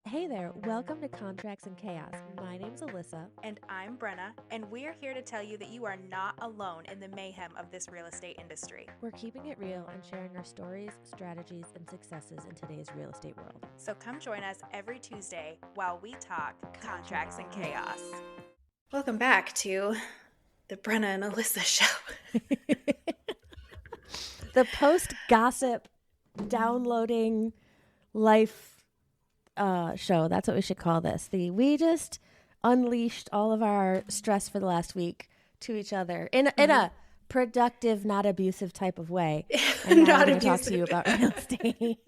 Hey there, welcome to Contracts and Chaos. My name's Alyssa. And I'm Brenna, and we're here to tell you that you are not alone in the mayhem of this real estate industry. We're keeping it real and sharing our stories, strategies, and successes in today's real estate world. So come join us every Tuesday while we talk contracts and chaos. Welcome back to the Brenna and Alyssa show. The post gossip downloading life show. That's what we should call this. We just unleashed all of our stress for the last week to each other in a productive, not abusive type of way. And now I'm going to talk to you about real estate.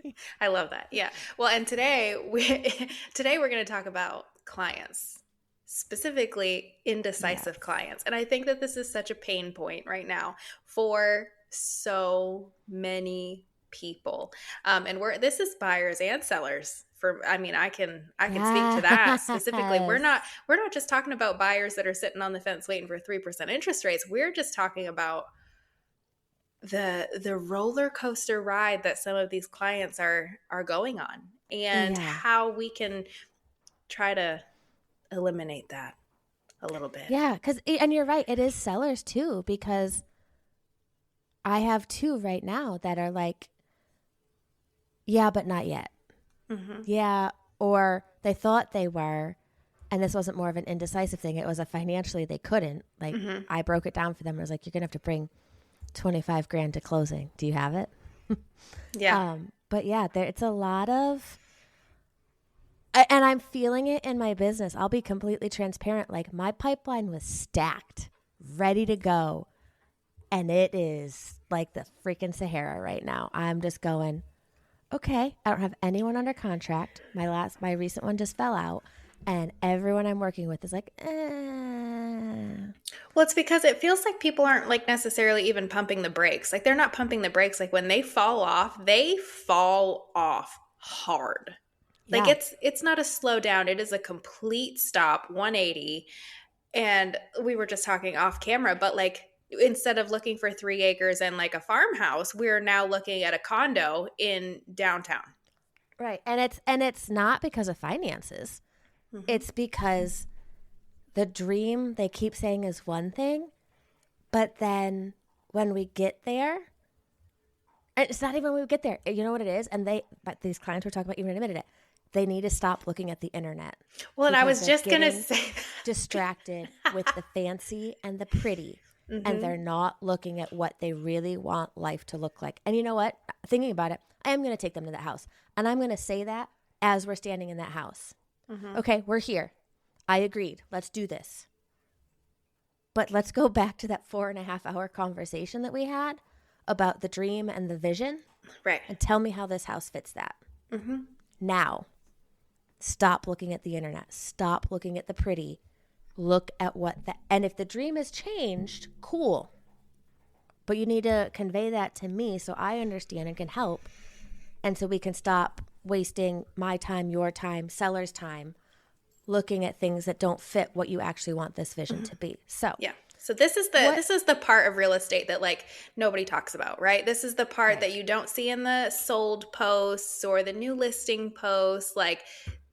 I love that. Yeah. Well, and today we're going to talk about clients, specifically indecisive clients. And I think that this is such a pain point right now for so many people. And this is buyers and sellers. I can speak to that specifically. We're not just talking about buyers that are sitting on the fence waiting for 3% interest rates. We're just talking about the roller coaster ride that some of these clients are going on, and how we can try to eliminate that a little bit. Yeah, and you're right, it is sellers too, because I have two right now that are like, yeah, but not yet. Mm-hmm. Yeah, or they thought they were, and this wasn't more of an indecisive thing. It was a financially they couldn't. Like, I broke it down for them. I was like, you're going to have to bring $25,000 to closing. Do you have it? Yeah. But yeah, it's a lot of, and I'm feeling it in my business. I'll be completely transparent. Like, my pipeline was stacked, ready to go. And it is like the freaking Sahara right now. I'm just going, okay, I don't have anyone under contract. My recent one just fell out. And everyone I'm working with is like, Well, it's because it feels like people aren't like necessarily even pumping the brakes. Like, they're not pumping the brakes. Like, when they fall off, they fall off hard. Like, yeah. it's not a slow down. It is a complete stop, 180. And we were just talking off camera, but like, instead of looking for 3 acres and like a farmhouse, we're now looking at a condo in downtown. Right. And it's not because of finances. Mm-hmm. It's because the dream they keep saying is one thing, but then when we get there, it's not even when we get there. You know what it is? But these clients we're talking about even admitted it. They need to stop looking at the internet. Well, and I was just going to say that. Distracted with the fancy and the pretty. Mm-hmm. And they're not looking at what they really want life to look like. And you know what? Thinking about it, I am going to take them to that house. And I'm going to say that as we're standing in that house. Mm-hmm. Okay, we're here. I agreed. Let's do this. But let's go back to that 4.5-hour conversation that we had about the dream and the vision. Right. And tell me how this house fits that. Mm-hmm. Now, stop looking at the internet. Stop looking at the pretty. Look at and if the dream has changed, cool. But you need to convey that to me so I understand and can help. And so we can stop wasting my time, your time, seller's time, looking at things that don't fit what you actually want this vision to be. So yeah. So this is the part of real estate that like nobody talks about, right? This is the part that you don't see in the sold posts or the new listing posts. Like,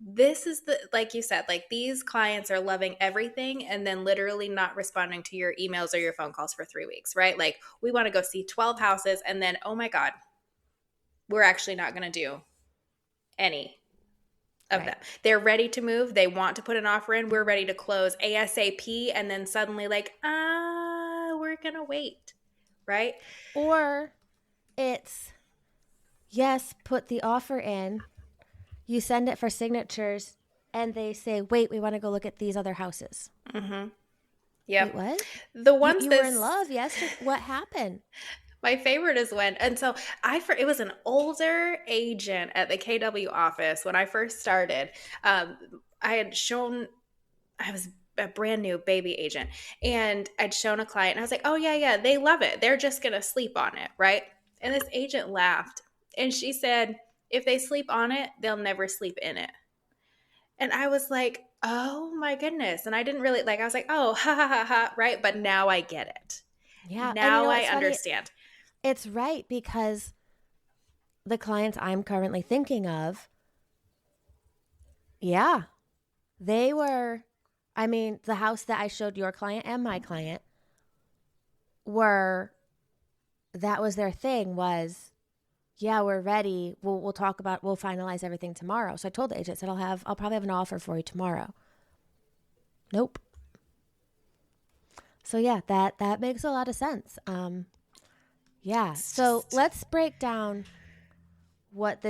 this is like you said, like, these clients are loving everything and then literally not responding to your emails or your phone calls for 3 weeks, right? Like, we want to go see 12 houses and then, oh my God, we're actually not going to do any of them. They're ready to move. They want to put an offer in. We're ready to close ASAP. And then suddenly like, we're going to wait. Right. Or it's, yes, put the offer in. You send it for signatures and they say, wait, we want to go look at these other houses. Mm-hmm. Yeah. What? The ones you were in love yesterday. What happened? My favorite is when, and so it was an older agent at the KW office when I first started. I was a brand new baby agent, and I'd shown a client, and I was like, oh yeah, they love it. They're just going to sleep on it, right? And this agent laughed, and she said, if they sleep on it, they'll never sleep in it. And I was like, oh my goodness. And I didn't really, I was like, oh, ha ha ha ha, right? But now I get it. Yeah. Now I understand. It's right, because the clients I'm currently thinking of, Yeah. They were, I mean, the house that I showed your client and my client were, that was their thing was, yeah, we're ready. We'll talk about, we'll finalize everything tomorrow. So I told the agent, I said, I'll probably have an offer for you tomorrow. Nope. So yeah, that makes a lot of sense. Yeah. It's So just let's break down what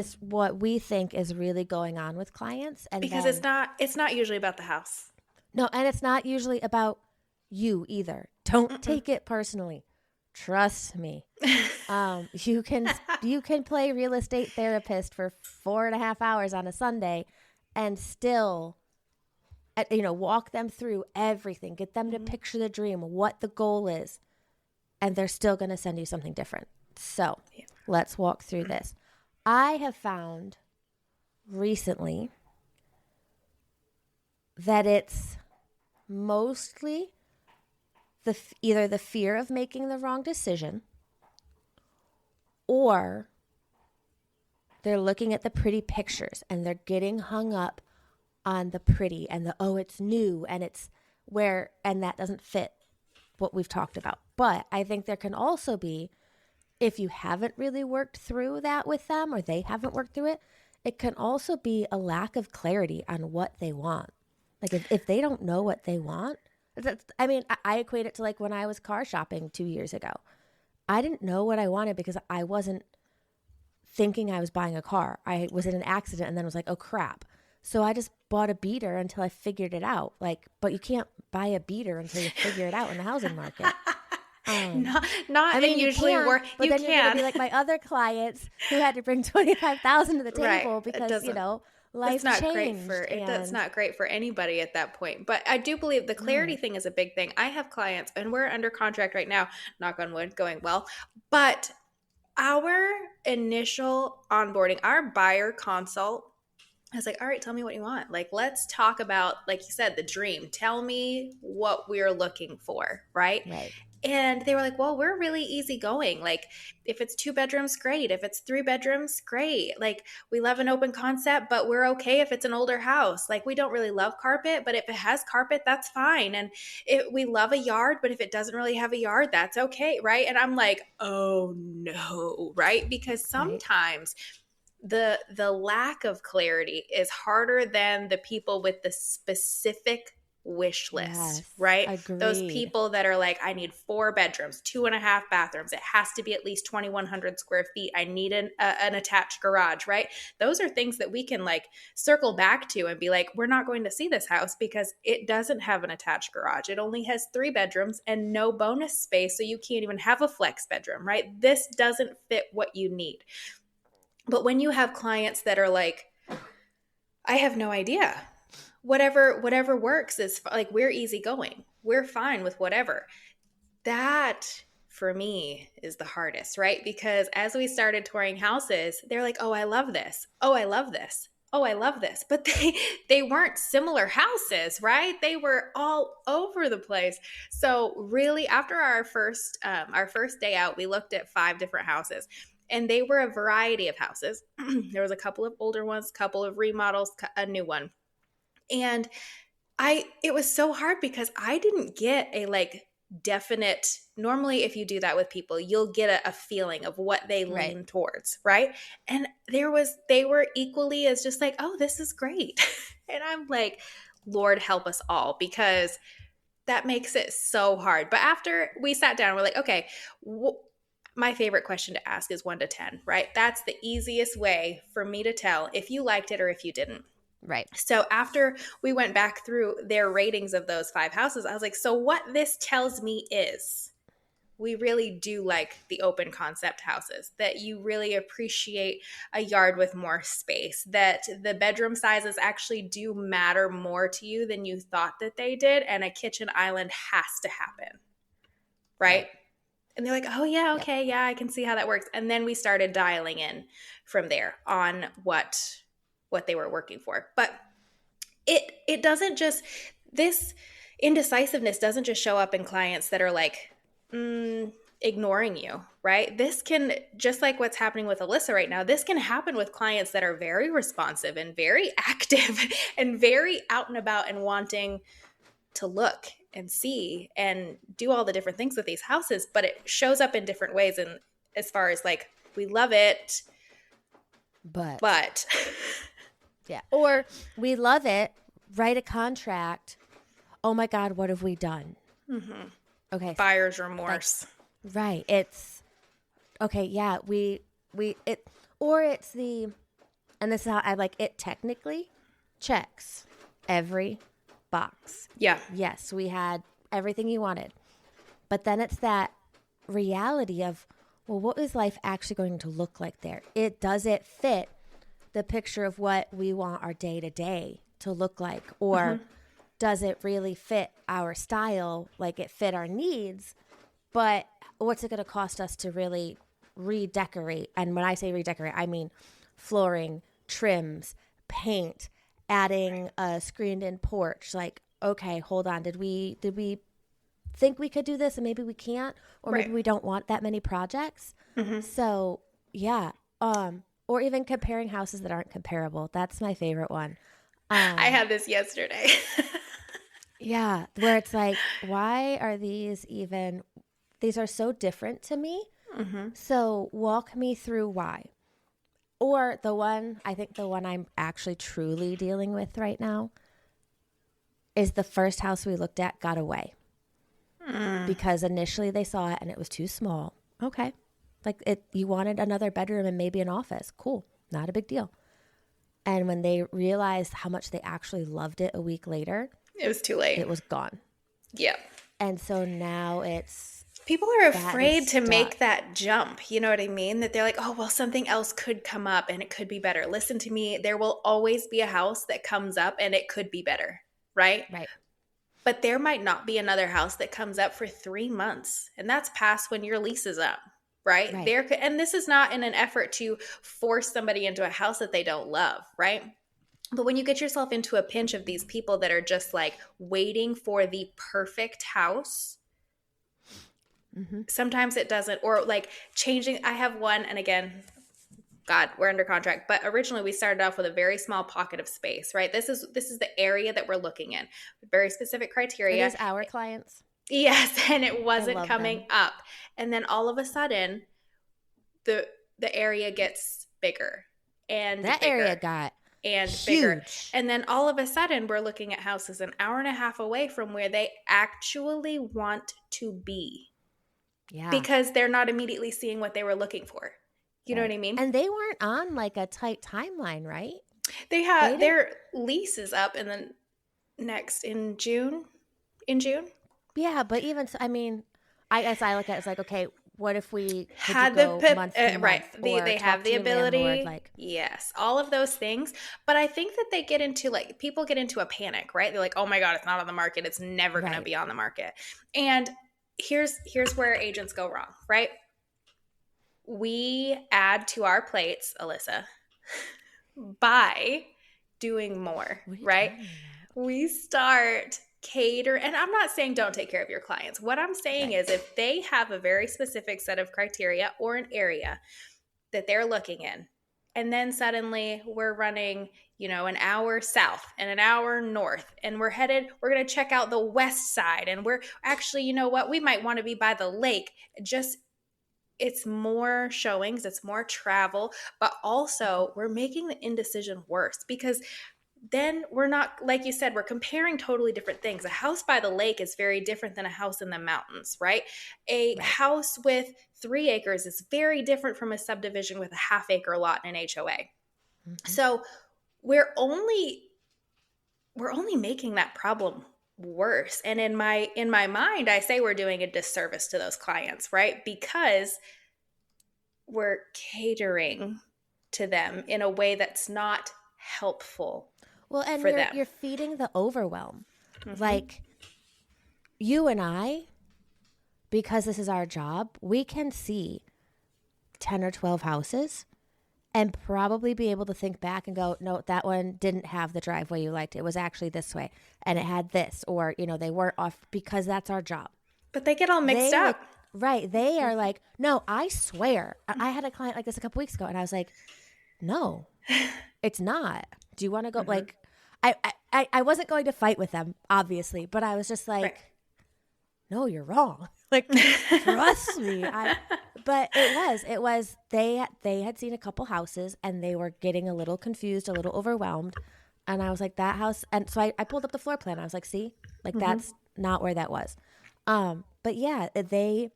we think is really going on with clients, and because then it's not usually about the house. no, and it's not usually about you either. Don't Mm-mm. take it personally. Trust me. You can play real estate therapist for 4.5 hours on a Sunday, and still, walk them through everything, get them to Mhm. picture the dream, what the goal is, and they're still going to send you something different. So Yeah. let's walk through this. I have found recently that it's mostly either the fear of making the wrong decision, or they're looking at the pretty pictures and they're getting hung up on the pretty and the, oh, it's new and it's where, and that doesn't fit what we've talked about. But I think there can also be, if you haven't really worked through that with them or they haven't worked through it, it can also be a lack of clarity on what they want. Like if they don't know what they want, I mean, I equate it to like when I was car shopping 2 years ago. I didn't know what I wanted because I wasn't thinking I was buying a car. I was in an accident and then was like, oh crap. So I just bought a beater until I figured it out. Like, but you can't buy a beater until you figure it out in the housing market. Not I mean, and you usually can, work. but You then you're going to be can. like my other clients who had to bring 25,000 to the Right. table It because, doesn't. That's life not great for changed it. That's and not great for anybody at that point. But I do believe the clarity no. thing is a big thing. I have clients, and we're under contract right now. Knock on wood, going well. But our initial onboarding, our buyer consult, I was like, all right, tell me what you want. Like, let's talk about, like you said, the dream. Tell me what we're looking for, right? Right. And they were like, well, we're really easygoing. Like, if it's 2 bedrooms, great. If it's 3 bedrooms, great. Like, we love an open concept, but we're okay if it's an older house. Like, we don't really love carpet, but if it has carpet, that's fine. And we love a yard, but if it doesn't really have a yard, that's okay. Right. And I'm like, oh no. Right. Because Right. sometimes the lack of clarity is harder than the people with the specific wish list, Yes. right? Those Agreed. people that are like, I need 4 bedrooms, 2.5 bathrooms. It has to be at least 2,100 square feet. I need an attached garage, right? Those are things that we can like circle back to and be like, we're not going to see this house because it doesn't have an attached garage. It only has 3 bedrooms and no bonus space. So you can't even have a flex bedroom, right? This doesn't fit what you need. But when you have clients that are like, I have no idea. Whatever works is like we're easygoing. We're fine with whatever. That for me is the hardest, right? Because as we started touring houses, they're like, "Oh, I love this. Oh, I love this. Oh, I love this." But they weren't similar houses, right? They were all over the place. So really, after our first day out, we looked at 5 different houses, and they were a variety of houses. There was a couple of older ones, couple of remodels, a new one, and it was so hard because I didn't get a like definite. Normally if you do that with people, you'll get a feeling of what they Right. lean towards, right? And they were equally as just like, oh, this is great. And I'm like, Lord help us all, because that makes it so hard. But after we sat down, we're like, okay, my favorite question to ask is 1 to 10, right? That's the easiest way for me to tell if you liked it or if you didn't. Right. So after we went back through their ratings of those 5 houses, I was like, so what this tells me is we really do like the open concept houses, that you really appreciate a yard with more space, that the bedroom sizes actually do matter more to you than you thought that they did, and a kitchen island has to happen, right? Right. And they're like, oh, yeah, Yep. okay, yeah, I can see how that works. And then we started dialing in from there on what they were working for. But it doesn't just, this indecisiveness doesn't just show up in clients that are like, ignoring you, right? This can, just like what's happening with Alyssa right now, this can happen with clients that are very responsive and very active and very out and about and wanting to look and see and do all the different things with these houses, but it shows up in different ways. And as far as like, we love it, but yeah. Or we love it, write a contract. Oh my God, what have we done? Mm-hmm. Okay. Buyer's remorse. Right. It's okay. Yeah. Or it's and this is how I like it technically checks every box. Yeah. Yes. We had everything you wanted, but then it's that reality of, well, what is life actually going to look like there? Does it fit the picture of what we want our day to day to look like? Or does it really fit our style? Like it fit our needs, but what's it going to cost us to really redecorate? And when I say redecorate, I mean flooring, trims, paint, adding a screened in porch. Like, okay, hold on. Did we think we could do this and maybe we can't, or maybe we don't want that many projects? So yeah. Or even comparing houses that aren't comparable. That's my favorite one. I had this yesterday. Yeah, where it's like, why are these are so different to me. So walk me through why. Or I think the one I'm actually truly dealing with right now is the first house we looked at got away. Because initially they saw it and it was too small. Okay. Like you wanted another bedroom and maybe an office. Cool. Not a big deal. And when they realized how much they actually loved it a week later, it was too late. It was gone. Yeah. And so now people are afraid to make that jump. You know what I mean? That they're like, oh, well, something else could come up and it could be better. Listen to me. There will always be a house that comes up and it could be better. Right? Right. But there might not be another house that comes up for 3 months. And that's past when your lease is up. Right? And this is not in an effort to force somebody into a house that they don't love. Right? But when you get yourself into a pinch of these people that are just like waiting for the perfect house, sometimes it doesn't, or like changing. I have one, and again, God, we're under contract, but originally we started off with a very small pocket of space, right? This is the area that we're looking in. Very specific criteria. It is our clients. Yes, and it wasn't coming up. And then all of a sudden, the area gets bigger and that bigger. Area got And huge. Bigger. And then all of a sudden, we're looking at houses an hour and a half away from where they actually want to be. Yeah. Because they're not immediately seeing what they were looking for. You know what I mean? And they weren't on like a tight timeline, right? Their lease is up in June. Yeah, but even so, I mean, I guess I look at it as like, okay, what if we had month to right? Month, they have the ability, landlord, yes, all of those things. But I think that they get into people get into a panic, right? They're like, oh my God, it's not on the market. It's never going to be on the market. And here's where agents go wrong, right? We add to our plates, Alyssa, by doing more, right? We start cater, and I'm not saying don't take care of your clients. What I'm saying is if they have a very specific set of criteria or an area that they're looking in, and then suddenly we're running, an hour south and an hour north, and we're going to check out the west side, and we're actually, you know what, we might want to be by the lake. It's more showings, it's more travel, but also we're making the indecision worse because then we're not, like you said, we're comparing totally different things. A house by the lake is very different than a house in the mountains, right? A house with 3 acres is very different from a subdivision with a half-acre lot in an HOA. So we're only making that problem worse. And in my mind, I say we're doing a disservice to those clients, right? Because we're catering to them in a way that's not helpful. Well, and you're feeding the overwhelm. Like you and I, because this is our job, we can see 10 or 12 houses and probably be able to think back and go, no, that one didn't have the driveway you liked. It was actually this way and it had this, or, they weren't off, because that's our job. But they get all mixed up. Right. They are like, no, I swear. I had a client like this a couple weeks ago, and I was like, no, it's not. Do you want to go? Mm-hmm. Like, I wasn't going to fight with them, obviously, but I was just like, Right. no, you're wrong. Like, trust me. But it was they had seen a couple houses and they were getting a little confused, a little overwhelmed. And I was like, that house. And so I pulled up the floor plan. I was like, see, like that's not where that was. But yeah, they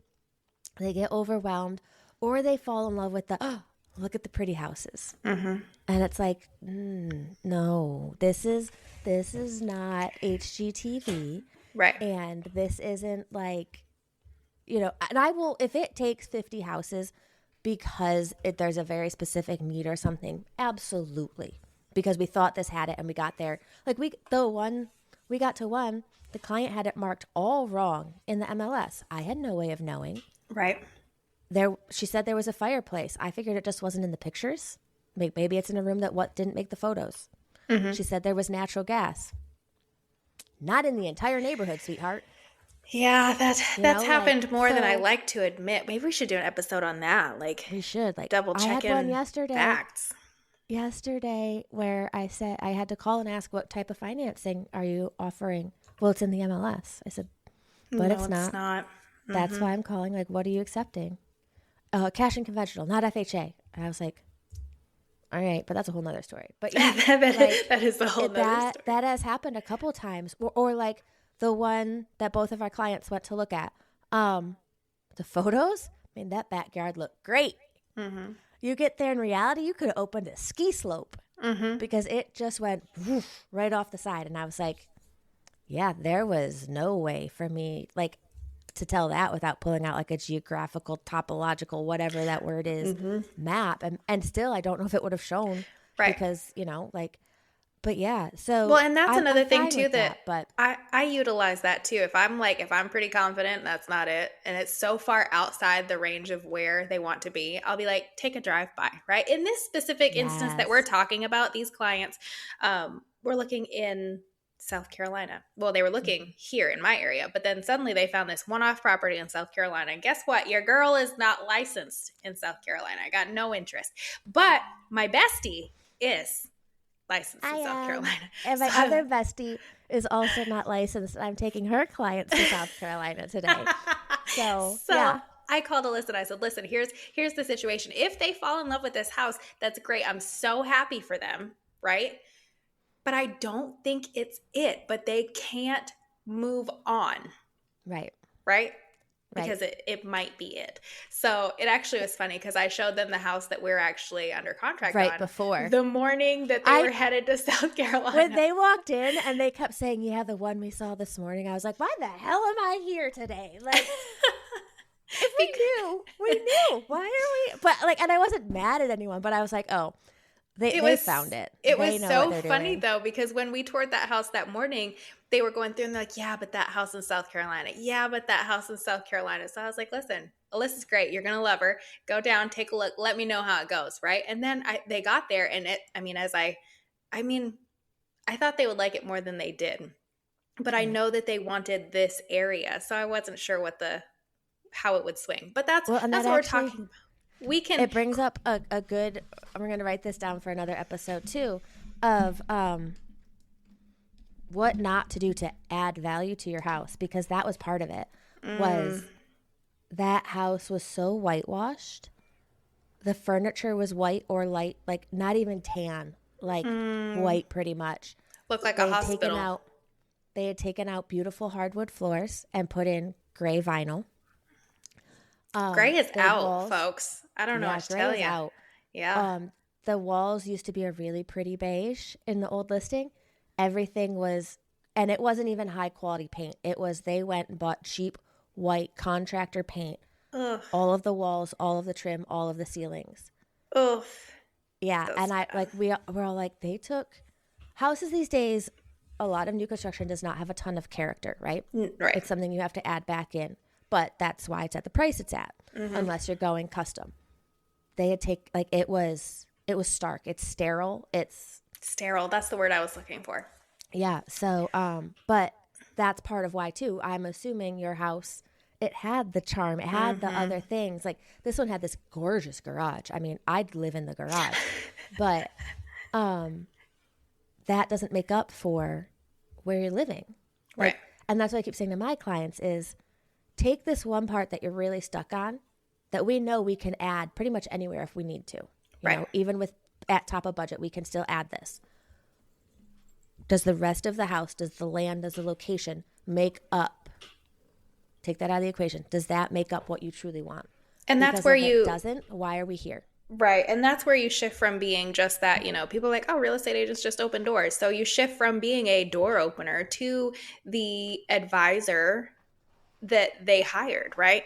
get overwhelmed or they fall in love with the, oh, look at the pretty houses. And it's like, no, this is not HGTV. Right. And this isn't like, and I will, if it takes 50 houses because there's a very specific need or something, absolutely. Because we thought this had it and we got there. Like we got to one, the client had it marked all wrong in the MLS. I had no way of knowing. Right. She said there was a fireplace. I figured it just wasn't in the pictures. Maybe it's in a room that didn't make the photos. She said there was natural gas. Not in the entire neighborhood, sweetheart. Yeah, that's happened more than I like to admit. Maybe we should do an episode on that. Like we should double check in facts. Yesterday where I said I had to call and ask what type of financing are you offering? Well, it's in the MLS. I said, but No, it's not. It's not. That's why I'm calling. Like, what are you accepting? Cash and conventional, not FHA. And I was like, all right, but that's a whole nother story. But yeah, that is a whole nother story. That has happened a couple of times. Or like the one that both of our clients went to look at. The photos, I mean, that backyard looked great. You get there in reality, you could have opened a ski slope because it just went woof, right off the side. And I was like, yeah, there was no way for me like to tell that without pulling out like a geographical, topological, whatever that word is, map. And still, I don't know if it would have shown because, but yeah. So well, and that's another thing too but I utilize that too. If I'm pretty confident that's not it, and it's so far outside the range of where they want to be, I'll be like, take a drive by, right? In this specific instance that we're talking about, these clients, we're looking in South Carolina. Well, they were looking here in my area, but then suddenly they found this one-off property in South Carolina. And guess what? Your girl is not licensed in South Carolina. I got no interest. But my bestie is licensed in South Carolina. And my other bestie is also not licensed. I'm taking her clients to South Carolina today. So yeah. I called Alyssa and I said, listen, here's the situation. If they fall in love with this house, that's great. I'm so happy for them, right? But I don't think it's it. But they can't move on. Right. Because it might be it. So it actually was funny because I showed them the house that we're actually under contract on before the morning that they were headed to South Carolina. When they walked in and they kept saying, yeah, the one we saw this morning, I was like, why the hell am I here today? Like, if we knew. Why are we? But like, and I wasn't mad at anyone, but I was like, oh, they found it. It was so funny though, because when we toured that house that morning, they were going through and they're like, yeah, but that house in South Carolina. Yeah, but that house in South Carolina. So I was like, listen, Alyssa's great. You're going to love her. Go down, take a look. Let me know how it goes. Right. And then they got there and I thought they would like it more than they did, but I know that they wanted this area. So I wasn't sure how it would swing, but that's what we're talking about. It brings up a good, we're going to write this down for another episode too, of what not to do to add value to your house, because that was part of it. Was that house was so whitewashed. The furniture was white or light, like not even tan, like white pretty much. Looked like a hospital. They had taken out beautiful hardwood floors and put in gray vinyl. Gray is out, walls, folks. I don't know what to tell you. Out. Yeah. The walls used to be a really pretty beige in the old listing. Everything was, and it wasn't even high quality paint. It was, they went and bought cheap white contractor paint. Ugh. All of the walls, all of the trim, all of the ceilings. Ugh. Yeah. We're all like, they took houses these days. A lot of new construction does not have a ton of character, right? Right. It's something you have to add back in. But that's why it's at the price it's at, unless you're going custom. They had it was stark. It's sterile. It's sterile. That's the word I was looking for. Yeah. So, but that's part of why too. I'm assuming your house it had the charm. It had the other things. Like this one had this gorgeous garage. I mean, I'd live in the garage. But that doesn't make up for where you're living. Right. Like, and that's what I keep saying to my clients is take this one part that you're really stuck on that we know we can add pretty much anywhere if we need to. You know, even with at top of budget, we can still add this. Does the rest of the house, does the land, does the location make up? Take that out of the equation. Does that make up what you truly want? And that's where if it doesn't, why are we here? Right. And that's where you shift from being just that, you know, people are like, oh, real estate agents just open doors. So you shift from being a door opener to the advisor that they hired, right?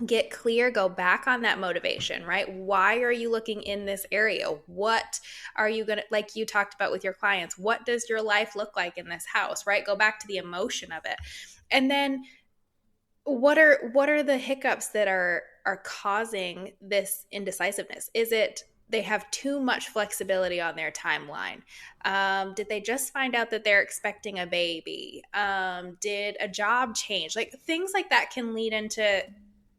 Get clear, go back on that motivation, right? Why are you looking in this area? What are you going to, like you talked about with your clients, what does your life look like in this house, right? Go back to the emotion of it. And then what are the hiccups that are causing this indecisiveness? Is it they have too much flexibility on their timeline? Did they just find out that they're expecting a baby? Did a job change? Like things like that can lead into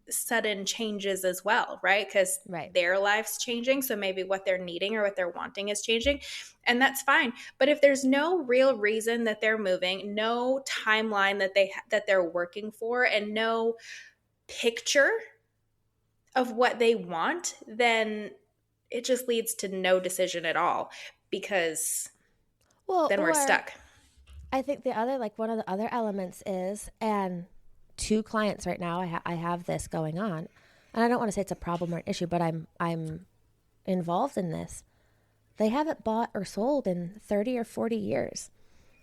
sudden changes as well, right? Because their life's changing. So maybe what they're needing or what they're wanting is changing. And that's fine. But if there's no real reason that they're moving, no timeline that they're working for, and no picture of what they want, then it just leads to no decision at all, because then we're stuck. I think the other, like one of the other elements is, and 2 clients right now, I have this going on, and I don't want to say it's a problem or an issue, but I'm involved in this. They haven't bought or sold in 30 or 40 years.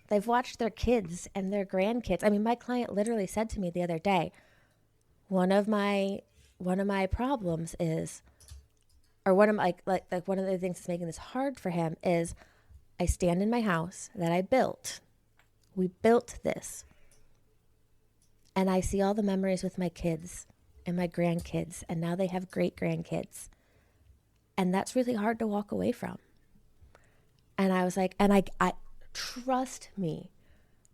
They've watched their kids and their grandkids. I mean, my client literally said to me the other day, one of my problems is, or one of my, like one of the things that's making this hard for him is, I stand in my house that I built. We built this. And I see all the memories with my kids and my grandkids, and now they have great grandkids. And that's really hard to walk away from. And I was like, and I trust me,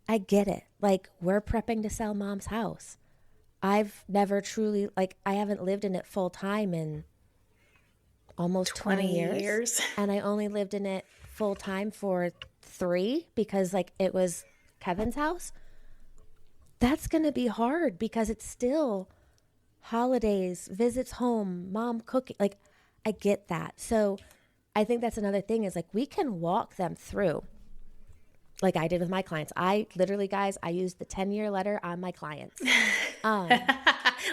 I get it. Like, we're prepping to sell mom's house. I've never truly, like, I haven't lived in it full time in almost 20 years. And I only lived in it full time for 3 because, like, it was Kevin's house. That's going to be hard because it's still holidays, visits home, mom cooking. Like, I get that. So I think that's another thing is, like, we can walk them through, like I did with my clients. I literally, guys, I used the 10-year letter on my clients.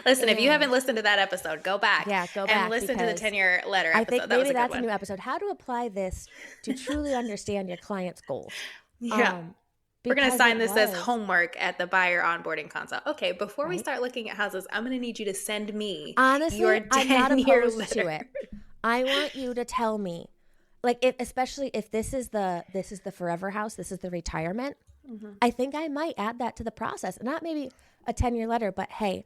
Listen, if you haven't listened to that episode, go back. Yeah, go back. And listen to the 10-year letter episode. I think that maybe was that's a new episode. How to apply this to truly understand your client's goals. Yeah. We're going to sign this as homework at the buyer onboarding consult. Okay, before we start looking at houses, I'm going to need you to send me your 10-year I'm not opposed letter. to it. I want you to tell me, like, especially if this is the forever house, this is the retirement. Mm-hmm. I think I might add that to the process. Not maybe a 10-year letter, but hey,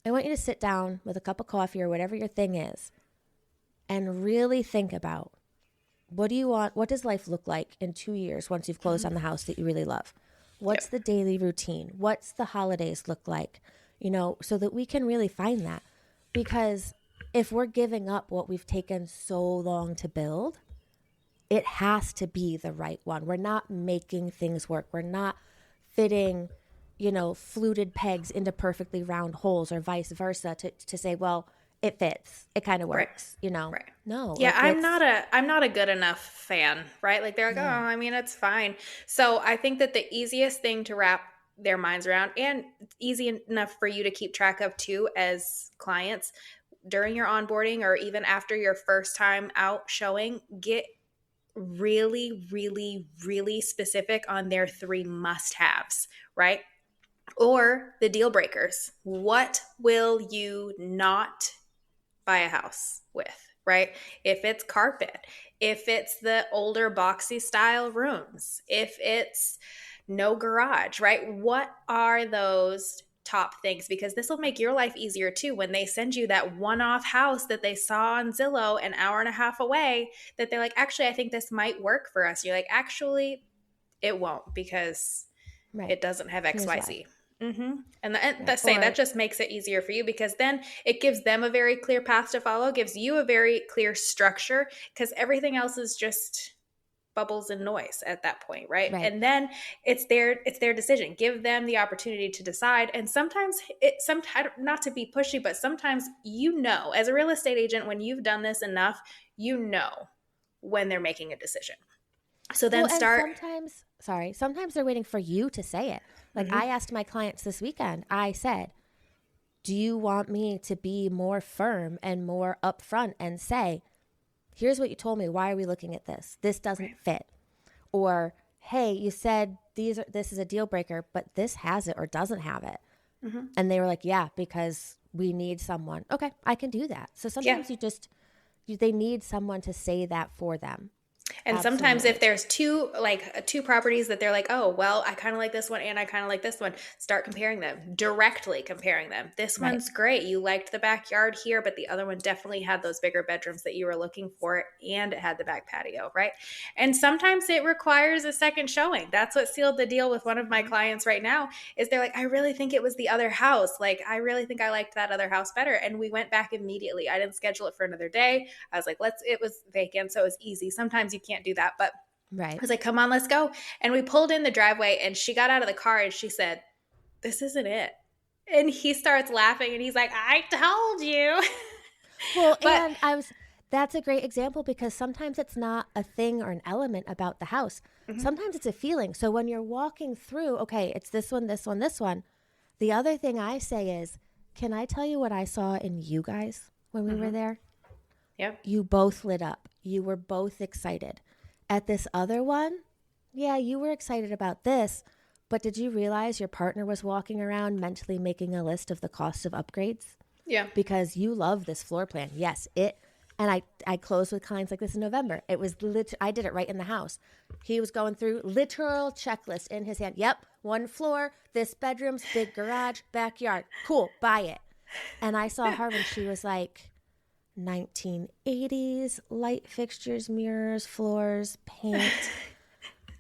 I want you to sit down with a cup of coffee or whatever your thing is and really think about, what do you want? What does life look like in 2 years once you've closed on the house that you really love? What's the daily routine? What's the holidays look like? You know, so that we can really find that. Because if we're giving up what we've taken so long to build, it has to be the right one. We're not making things work. We're not fitting, you know, fluted pegs into perfectly round holes or vice versa to say, well, it fits. It kind of works, you know? Right. No. Yeah, I'm not a good enough fan, right? Like they're like, oh, I mean, it's fine. So I think that the easiest thing to wrap their minds around, and easy enough for you to keep track of too as clients during your onboarding or even after your first time out showing, get really, really, really specific on their 3 must-haves, right? Or the deal breakers. What will you not buy a house with, right? If it's carpet, if it's the older boxy style rooms, if it's no garage, right? What are those top things? Because this will make your life easier too when they send you that one-off house that they saw on Zillow an hour and a half away, that they're like, actually, I think this might work for us. You're like, actually, it won't because it doesn't have XYZ. And Right. that say Or that just makes it easier for you, because then it gives them a very clear path to follow, gives you a very clear structure, because everything else is just bubbles and noise at that point, right? right. And then it's their decision. Give them the opportunity to decide. And sometimes not to be pushy, but sometimes, as a real estate agent, when you've done this enough, when they're making a decision. So Well, then and start. sometimes they're waiting for you to say it. Like I Mm-hmm. asked my clients this weekend, I said, do you want me to be more firm and more upfront and say, here's what you told me. Why are we looking at this? This doesn't Right. fit. Or, hey, you said this is a deal breaker, but this has it or doesn't have it. Mm-hmm. And they were like, yeah, because we need someone. Okay, I can do that. So Yeah. sometimes they need someone to say that for them. And sometimes if Absolutely. there's two properties that they're like, oh, well, I kind of like this one and I kind of like this one, start comparing them, directly comparing them. This Right. one's great. You liked the backyard here, but the other one definitely had those bigger bedrooms that you were looking for, and it had the back patio, right? And sometimes it requires a second showing. That's what sealed the deal with one of my clients right now, is they're like, I really think it was the other house. Like, I really think I liked that other house better. And we went back immediately. I didn't schedule it for another day. I was like, it was vacant, so it was easy. Sometimes you can't do that, but I Right. was like, come on, let's go. And we pulled in the driveway, and she got out of the car and she said, this isn't it. And he starts laughing and he's like, I told you. Well, But and that's a great example because sometimes it's not a thing or an element about the house. mhm, Sometimes it's a feeling. So when you're walking through, okay, it's this one, this one, this one. The other thing I say is, can I tell you what I saw in you guys when we were mhm, there? yep. You both lit up. You were both excited. At this other one, yeah, you were excited about this, but did you realize your partner was walking around mentally making a list of the cost of upgrades? Yeah. Because you love this floor plan. Yes, and I closed with clients like this in November. It was I did it right in the house. He was going through literal checklist in his hand. Yep, one floor, this bedroom's big garage, backyard. Cool, buy it. And I saw her when she was like 1980s, light fixtures, mirrors, floors, paint.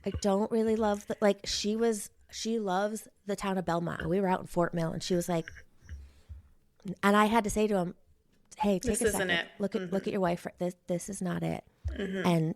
I don't really love she loves the town of Belmont. We were out in Fort Mill and she was like, and I had to say to him, hey, take This a isn't second. it. Look at your wife. This is not it. Mm-hmm. And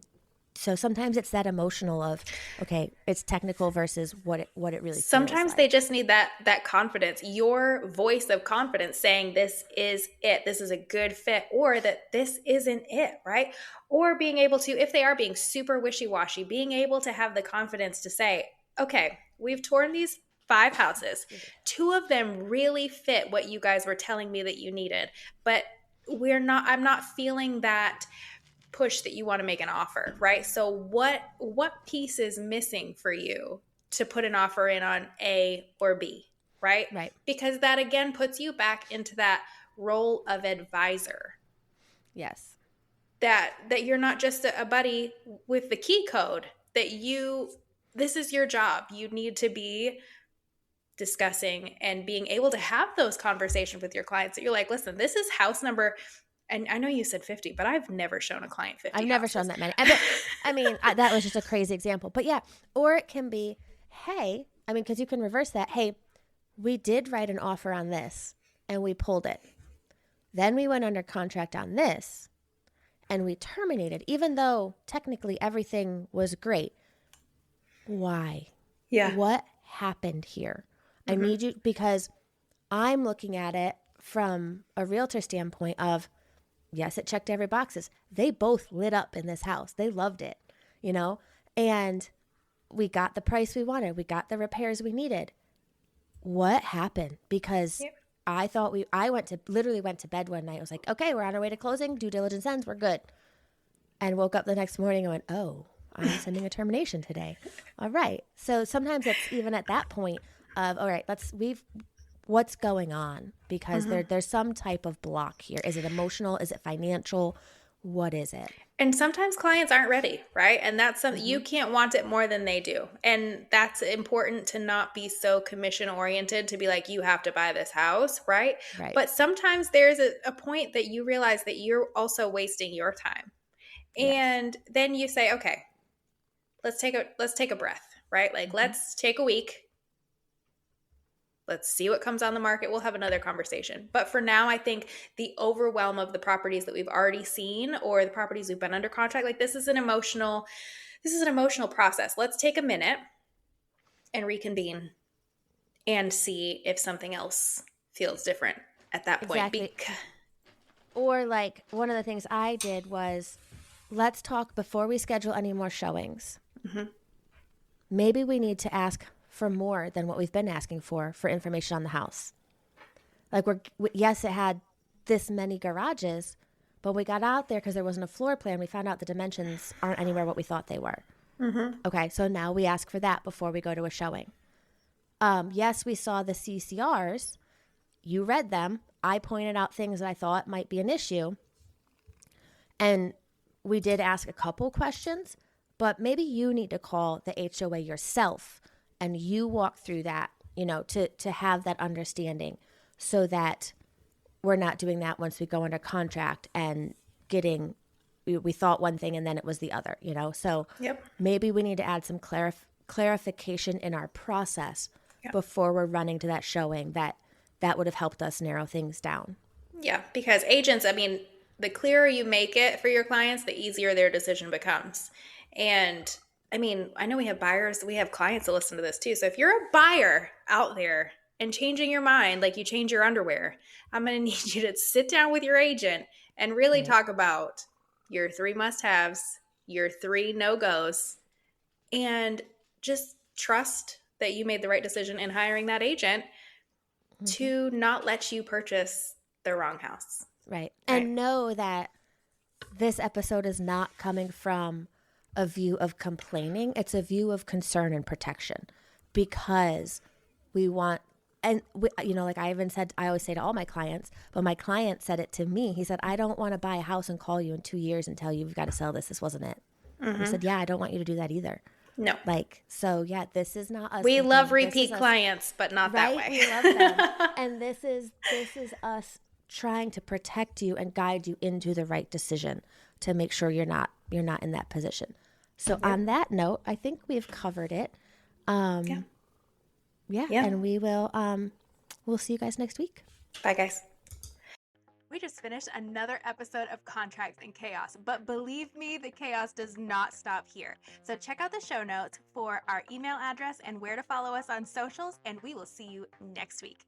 so sometimes it's that emotional of, okay, it's technical versus what it really feels Sometimes they like. just need that confidence, your voice of confidence saying this is it, this is a good fit, or that this isn't it, right? Or being able to, if they are being super wishy-washy, being able to have the confidence to say, okay, we've torn these 5 houses, 2 of them really fit what you guys were telling me that you needed, but I'm not feeling that push that you want to make an offer, right? So what piece is missing for you to put an offer in on A or B, right? Right. Because that again puts you back into that role of advisor. Yes. That you're not just a buddy with the key code, this is your job. You need to be discussing and being able to have those conversations with your clients that you're like, listen, this is house number, and I know you said 50, but I've never shown a client 50 I've never shown houses. that many. That was just a crazy example. But yeah, or it can be, hey, because you can reverse that. Hey, we did write an offer on this and we pulled it. Then we went under contract on this and we terminated, even though technically everything was great. Why? Yeah. What happened here? I Mm-hmm. need you because I'm looking at it from a realtor standpoint of, yes, it checked every boxes. They both lit up in this house. They loved it, and we got the price we wanted. We got the repairs we needed. What happened? Because Yep. I literally went to bed one night. I was like, okay, we're on our way to closing. Due diligence ends. We're good. And woke up the next morning and went, oh, I'm sending a termination today. All right. So sometimes it's even at that point of, all right, what's going on? Because there's some type of block here. Is it emotional? Is it financial? What is it? And sometimes clients aren't ready, right? And that's something you can't want it more than they do. And that's important to not be so commission oriented to be like, you have to buy this house, right? Right. But sometimes there's a point that you realize that you're also wasting your time. Yes. And then you say, okay, let's take a breath, right? Like let's take a week. Let's see what comes on the market. We'll have another conversation. But for now, I think the overwhelm of the properties that we've already seen or the properties we've been under contract, like this is an emotional process. Let's take a minute and reconvene and see if something else feels different at that point. Exactly. Or like one of the things I did was, let's talk before we schedule any more showings. Mm-hmm. Maybe we need to ask for more than what we've been asking for information on the house. Like yes, it had this many garages, but we got out there because there wasn't a floor plan. We found out the dimensions aren't anywhere what we thought they were. Mm-hmm. Okay, so now we ask for that before we go to a showing. Yes, we saw the CCRs. You read them. I pointed out things that I thought might be an issue. And we did ask a couple questions, but maybe you need to call the HOA yourself and you walk through that, to have that understanding so that we're not doing that once we go under contract and we thought one thing and then it was the other, So maybe we need to add some clarification in our process before we're running to that showing that would have helped us narrow things down. Yeah, because agents, I mean, the clearer you make it for your clients, the easier their decision becomes. And I mean, I know we have buyers, we have clients that listen to this too. So if you're a buyer out there and changing your mind, like you change your underwear, I'm going to need you to sit down with your agent and really talk about your 3 must-haves, your 3 no-goes, and just trust that you made the right decision in hiring that agent to not let you purchase the wrong house. Right. And know that this episode is not coming from a view of complaining. It's a view of concern and protection, because we want, and like I even said, I always say to all my clients, but my client said it to me. He said, I don't want to buy a house and call you in 2 years and tell you we've got to sell this. This wasn't it. I said, yeah, I don't want you to do that either. No. So yeah, this is not us. We love repeat clients, but not that way. We love them. And this is us trying to protect you and guide you into the right decision to make sure you're not in that position. So on that note, I think we've covered it. Yeah. And we'll see you guys next week. Bye, guys. We just finished another episode of Contracts and Chaos, but believe me, the chaos does not stop here. So check out the show notes for our email address and where to follow us on socials, and we will see you next week.